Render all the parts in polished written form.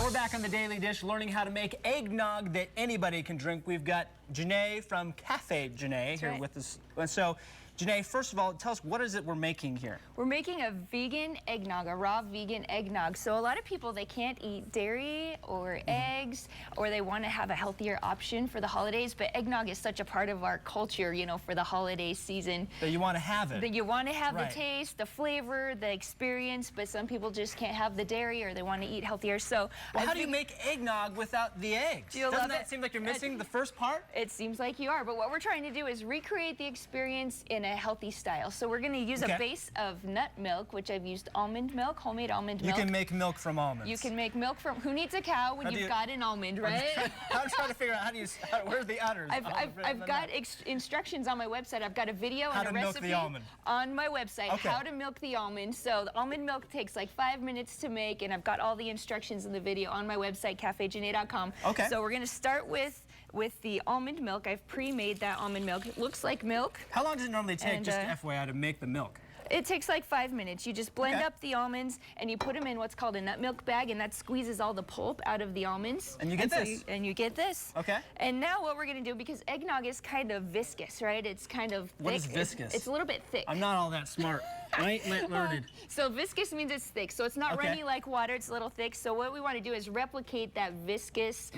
We're back on the Daily Dish learning how to make eggnog that anybody can drink. We've got Janae from Cafe Janae here with us. And so, Janae, first of all, tell us, what is it we're making here? We're making a vegan eggnog, a raw vegan eggnog. So a lot of people, they can't eat dairy or eggs, or they want to have a healthier option for the holidays. But eggnog is such a part of our culture, you know, for the holiday season. That you want to have it. That you want to have the taste, the flavor, the experience, but some people just can't have the dairy or they want to eat healthier. So how do you make eggnog without the eggs? Doesn't that seem like you're missing the first part? It seems like you are, but what we're trying to do is recreate the experience in a healthy style. So we're going to use a base of nut milk, which I've used almond milk, homemade almond milk. You can make milk from almonds. You can make milk from, who needs a cow when you've got an almond, right? I'm trying to figure out where's the udders? I've got instructions on my website. I've got a video and a recipe on my website, how to milk the almond. So the almond milk takes like 5 minutes to make, and I've got all the instructions in the video on my website, cafejanae.com. So we're going to start with the almond milk. I've pre-made that almond milk. It looks like milk. How long does it normally take, just FYI, to make the milk? It takes like 5 minutes. You just blend up the almonds and you put them in what's called a nut milk bag, and that squeezes all the pulp out of the almonds. And you get this. And you get this. Okay. And now what we're going to do, because eggnog is kind of viscous, right? It's kind of thick. What is viscous? It's a little bit thick. I'm not all that smart. I ain't learned. So viscous means it's thick. So it's not runny like water. It's a little thick. So what we want to do is replicate that viscous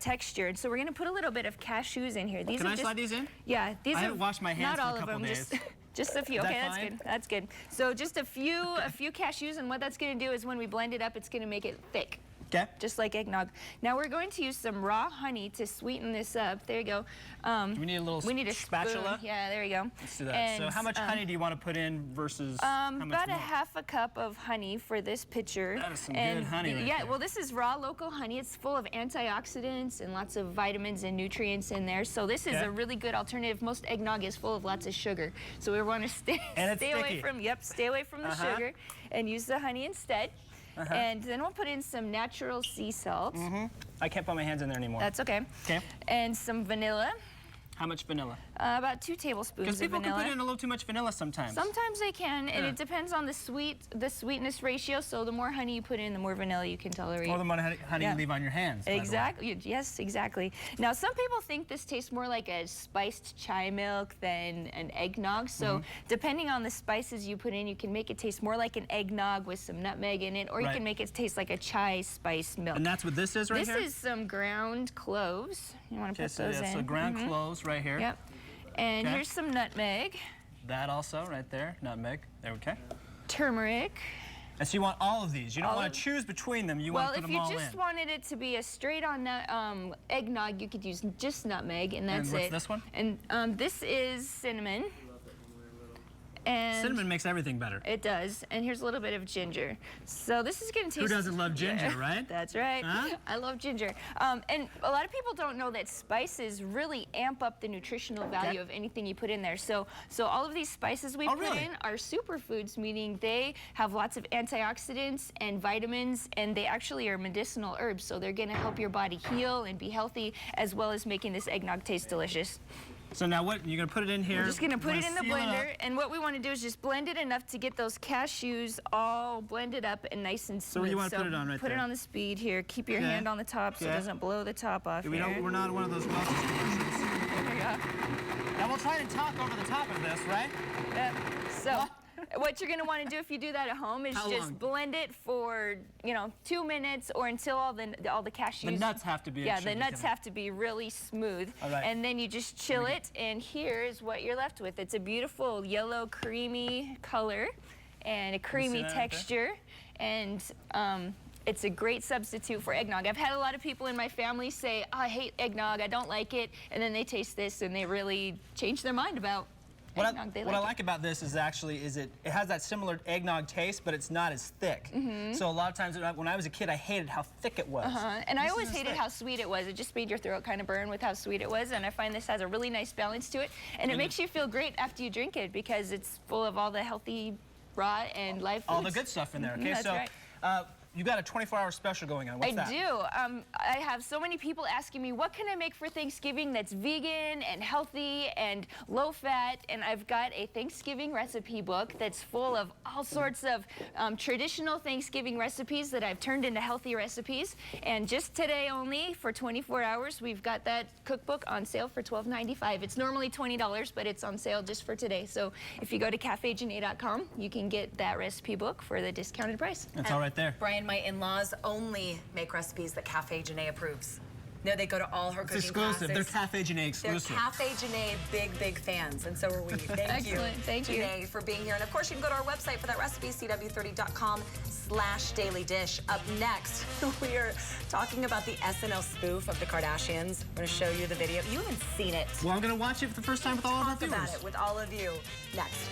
texture. And so we're going to put a little bit of cashews in here. These Can I slide these in? Yeah. These I haven't washed my hands for a couple days. Just a few. Okay, that's good. That's good. So just a few cashews, and what that's going to do is when we blend it up, it's going to make it thick. Okay. Just like eggnog. Now we're going to use some raw honey to sweeten this up. There you go. Do we need a little spatula? Spoon. Yeah, there you go. Let's do that. And, so how much honey do you want to put in versus how much about milk? A ½ cup of honey for this pitcher. That is some good honey right there. Well, this is raw local honey. It's full of antioxidants and lots of vitamins and nutrients in there. So this is a really good alternative. Most eggnog is full of lots of sugar. So we want to stay away from the sugar and use the honey instead. And then we'll put in some natural sea salt. I can't put my hands in there anymore. That's okay. Okay. And some vanilla. How much vanilla? About 2 tablespoons of vanilla. Because people can put in a little too much vanilla sometimes. Sometimes they can, and it depends on the sweetness ratio. So the more honey you put in, the more vanilla you can tolerate. Or the more honey you leave on your hands. Exactly. Yes, exactly. Now some people think this tastes more like a spiced chai milk than an eggnog. So depending on the spices you put in, you can make it taste more like an eggnog with some nutmeg in it, or you can make it taste like a chai spice milk. And that's what this is right here? This is some ground cloves. You want to put those in. So ground cloves right here. Yep. And here's some nutmeg. That also right there, nutmeg. There we go. Turmeric. And so you want all of these. You don't want to choose between them. You want to put them all in. Well, if you just wanted it to be a straight-on eggnog, you could use just nutmeg, and that's it. And what's this one? And this is cinnamon. And cinnamon makes everything better. It does. And here's a little bit of ginger. So this is going to taste... Who doesn't love ginger, right? That's right. Huh? I love ginger. And a lot of people don't know that spices really amp up the nutritional value of anything you put in there. So all of these spices we put in are superfoods, meaning they have lots of antioxidants and vitamins, and they actually are medicinal herbs. So they're going to help your body heal and be healthy, as well as making this eggnog taste delicious. So now what, you're going to put it in here? We're just going to put it in the blender, and what we want to do is just blend it enough to get those cashews all blended up and nice and smooth. So where do you want to put it on right there? Put it on the speed here. Keep your hand on the top so it doesn't blow the top off here. We're not one of those Welch's commercials. There you go. Now we'll try to talk over the top of this, right? Yep. So... What you're going to want to do if you do that at home is just blend it for, 2 minutes or until all the cashews... The nuts have to be... Yeah, the nuts have to be really smooth. All right. And then you just chill it, and here is what you're left with. It's a beautiful yellow, creamy color and a creamy texture. And it's a great substitute for eggnog. I've had a lot of people in my family say, oh, I hate eggnog, I don't like it. And then they taste this, and they really change their mind about what I like about this is it has that similar eggnog taste, but it's not as thick. So a lot of times when I was a kid, I hated how thick it was. And I always hated how sweet it was. It just made your throat kind of burn with how sweet it was. And I find this has a really nice balance to it. And it makes you feel great after you drink it because it's full of all the healthy raw and live foods. All the good stuff in there. Okay, That's right. you got a 24-hour special going on. What's that? I do. I have so many people asking me, what can I make for Thanksgiving that's vegan and healthy and low fat? And I've got a Thanksgiving recipe book that's full of all sorts of traditional Thanksgiving recipes that I've turned into healthy recipes. And just today only, for 24 hours, we've got that cookbook on sale for $12.95. It's normally $20, but it's on sale just for today. So if you go to cafejanae.com, you can get that recipe book for the discounted price. That's all right there. Brian, my in-laws only make recipes that Cafe Janae approves. No, they go to all her cooking exclusive. classes. They're Cafe Janae exclusive. They're Cafe Janae big fans, and so are we. Thank you. Excellent. Thank you, Janae, for being here. And of course, you can go to our website for that recipe, cw30.com/dailydish. Up next, we are talking about the SNL spoof of the Kardashians. I'm going to show you the video. You haven't seen it. Well, I'm going to watch it for the first time with all of our viewers. Talk about it with all of you next.